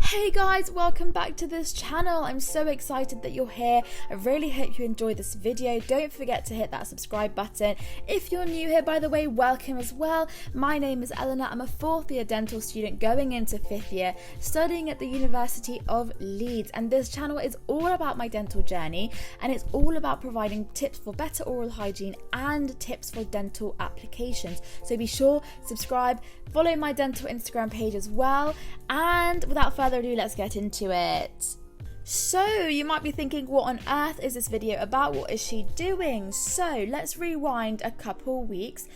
Hey guys, welcome back to this channel. I'm so excited that you're here. I really hope you enjoyed this video. Don't forget to hit that subscribe button. If you're new here, by the way, welcome as well. My name is Elena. I'm a fourth year dental student going into fifth year, studying at the University of Leeds. And this channel is all about my dental journey, and it's all about providing tips for better oral hygiene and tips for dental applications. So be sure, subscribe, follow my dental Instagram page as well. And without further ado, let's get into it. So you might be thinking, what on earth is this video about? What is she doing? So let's rewind a couple weeks.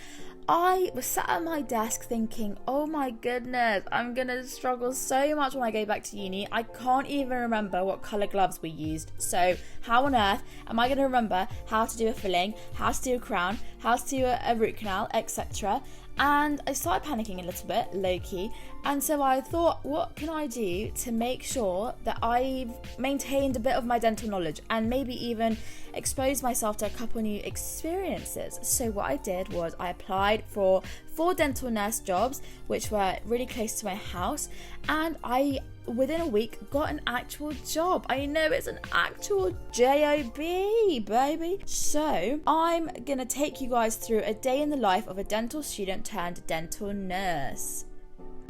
I was sat at my desk thinking, oh my goodness, I'm gonna struggle so much when I go back to uni. I can't even remember what colour gloves we used. So how on earth am I gonna remember how to do a filling, how to do a crown, how to do a root canal, etc. And I started panicking a little bit, low-key, and so I thought, what can I do to make sure that I've maintained a bit of my dental knowledge and maybe even expose myself to a couple new experiences? So what I did was I applied for 4 dental nurse jobs, which were really close to my house, and I, within a week, got an actual job. I know, it's an actual job, baby. So I'm gonna take you guys through a day in the life of a dental student turned dental nurse.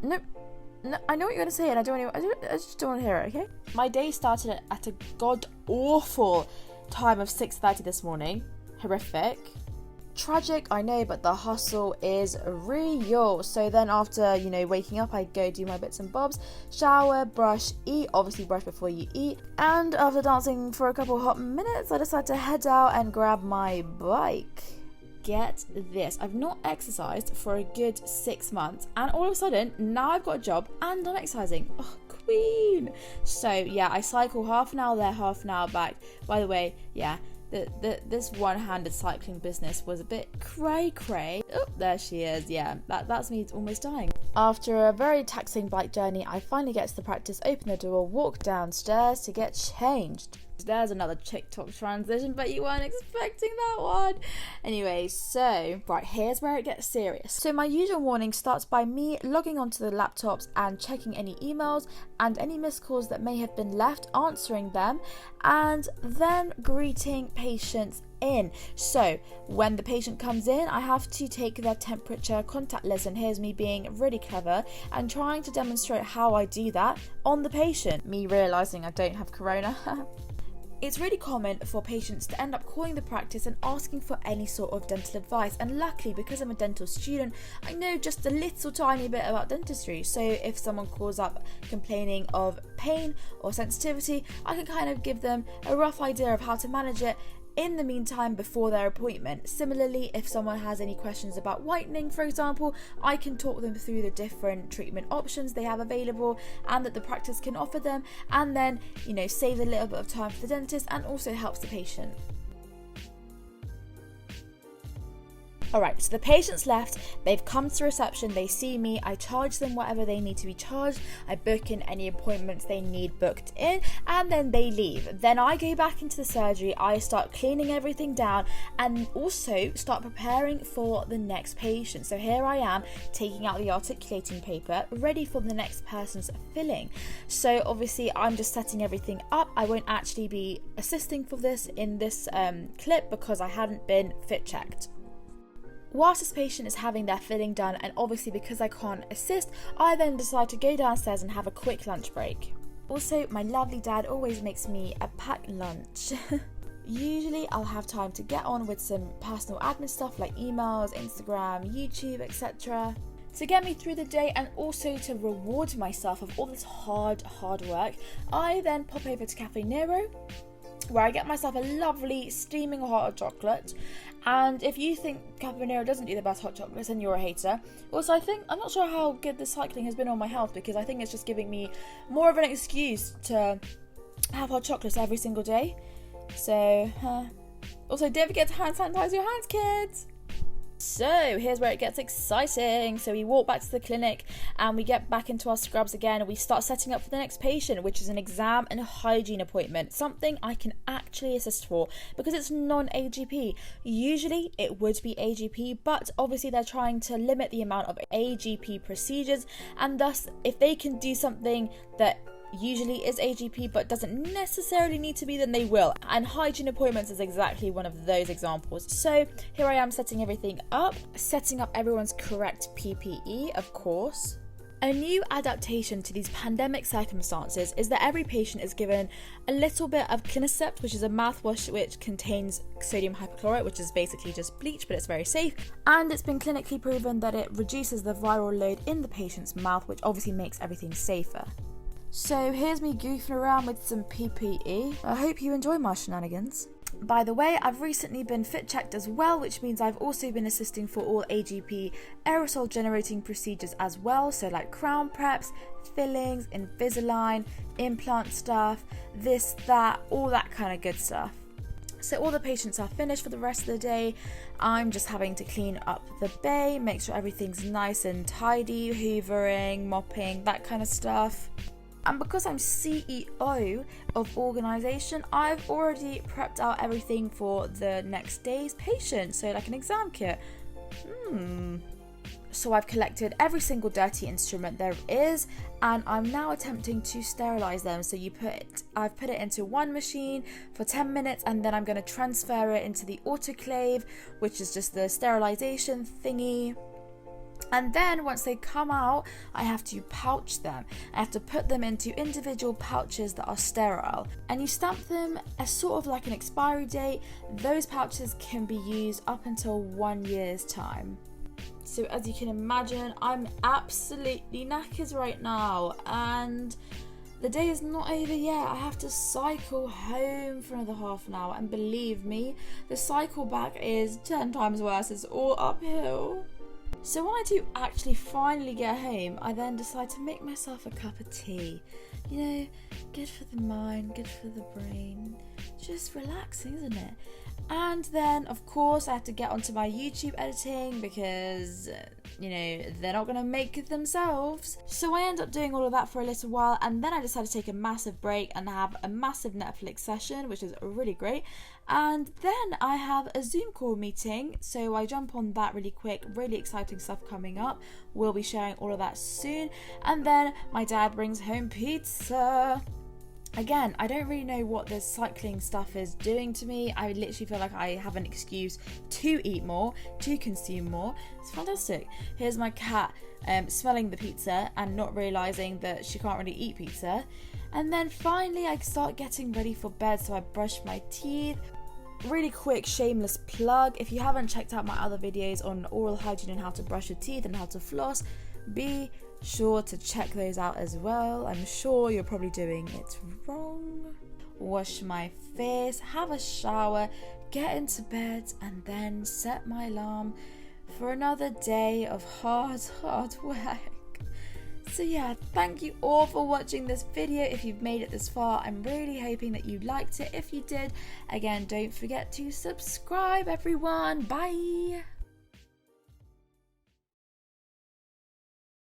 No, I know what you're gonna say, and I just don't want to hear it. Okay. My day started at a god awful time of 6:30 this morning. Horrific. Tragic, I know, but the hustle is real. So then after, waking up, I go do my bits and bobs, shower, brush, eat, obviously brush before you eat, and after dancing for a couple hot minutes, I decided to head out and grab my bike. Get this, I've not exercised for a good 6 months, and all of a sudden, now I've got a job and I'm exercising. Oh, queen. So yeah, I cycle half an hour there, half an hour back. By the way, yeah, this one-handed cycling business was a bit cray. Oh, there she is. Yeah, that's me almost dying. After a very taxing bike journey, I finally get to the practice, open the door, walk downstairs to get changed. There's another TikTok transition, but you weren't expecting that one. Anyway, so, right, here's where it gets serious. So my usual morning starts by me logging onto the laptops and checking any emails and any missed calls that may have been left, answering them, and then greeting patients in. So when the patient comes in, I have to take their temperature contactless, and here's me being really clever and trying to demonstrate how I do that on the patient, me realising I don't have corona. It's really common for patients to end up calling the practice and asking for any sort of dental advice, and luckily, because I'm a dental student, I know just a little tiny bit about dentistry. So if someone calls up complaining of pain or sensitivity, I can kind of give them a rough idea of how to manage it in the meantime before their appointment. Similarly, if someone has any questions about whitening, for example, I can talk them through the different treatment options they have available and that the practice can offer them, and then, save a little bit of time for the dentist and also helps the patient. Alright, so the patient's left, they've come to reception, they see me, I charge them whatever they need to be charged, I book in any appointments they need booked in, and then they leave. Then I go back into the surgery, I start cleaning everything down and also start preparing for the next patient. So here I am, taking out the articulating paper, ready for the next person's filling. So obviously I'm just setting everything up. I won't actually be assisting for this in this clip because I hadn't been fit checked. Whilst this patient is having their filling done, and obviously because I can't assist, I then decide to go downstairs and have a quick lunch break. Also, my lovely dad always makes me a packed lunch. Usually I'll have time to get on with some personal admin stuff like emails, Instagram, YouTube, etc. To get me through the day and also to reward myself of all this hard work, I then pop over to Cafe Nero, where I get myself a lovely steaming hot chocolate. And if you think Cafe Nero doesn't do the best hot chocolates, then you're a hater. Also, I'm not sure how good the cycling has been on my health, because I think it's just giving me more of an excuse to have hot chocolates every single day. So, also don't forget to hand sanitize your hands, kids. So here's where it gets exciting. So we walk back to the clinic and we get back into our scrubs again, and we start setting up for the next patient, which is an exam and a hygiene appointment, something I can actually assist for because it's non-AGP. Usually it would be AGP, but obviously they're trying to limit the amount of AGP procedures, and thus if they can do something that usually is AGP but doesn't necessarily need to be, then they will. And hygiene appointments is exactly one of those examples. So here I am setting everything up, setting up everyone's correct PPE, of course. A new adaptation to these pandemic circumstances is that every patient is given a little bit of Clinicept, which is a mouthwash which contains sodium hypochlorite, which is basically just bleach, but it's very safe. And it's been clinically proven that it reduces the viral load in the patient's mouth, which obviously makes everything safer. So here's me goofing around with some PPE. I hope you enjoy my shenanigans. By the way, I've recently been fit checked as well, which means I've also been assisting for all AGP aerosole generating procedures as well. So like crown preps, fillings, Invisalign, implant stuff, this, that, all that kind of good stuff. So all the patients are finished for the rest of the day. I'm just having to clean up the bay, make sure everything's nice and tidy, hoovering, mopping, that kind of stuff. And because I'm CEO of organisation, I've already prepped out everything for the next day's patient. So like an exam kit. So I've collected every single dirty instrument there is, and I'm now attempting to sterilise them. So I've put it into one machine for 10 minutes, and then I'm going to transfer it into the autoclave, which is just the sterilisation thingy. And then once they come out, I have to pouch them. I have to put them into individual pouches that are sterile. And you stamp them as sort of like an expiry date. Those pouches can be used up until 1 year's time. So as you can imagine, I'm absolutely knackered right now. And the day is not over yet. I have to cycle home for another half an hour. And believe me, the cycle back is 10 times worse. It's all uphill. So when I do actually finally get home, I then decide to make myself a cup of tea. You know, good for the mind, good for the brain. Just relaxing, isn't it? And then, of course, I have to get onto my YouTube editing because, you know, they're not going to make it themselves. So I end up doing all of that for a little while, and then I decide to take a massive break and have a massive Netflix session, which is really great. And then I have a Zoom call meeting, so I jump on that really quick. Really exciting stuff coming up. We'll be sharing all of that soon. And then my dad brings home pizza. Again, I don't really know what this cycling stuff is doing to me. I literally feel like I have an excuse to eat more, to consume more. It's fantastic. Here's my cat smelling the pizza and not realising that she can't really eat pizza. And then finally I start getting ready for bed, so I brush my teeth. Really quick shameless plug, if you haven't checked out my other videos on oral hygiene and how to brush your teeth and how to floss, be sure to check those out as well. I'm sure you're probably doing it wrong. Wash my face, have a shower, get into bed, and then set my alarm for another day of hard work. So yeah, thank you all for watching this video. If you've made it this far, I'm really hoping that you liked it. If you did, again, don't forget to subscribe, everyone. Bye.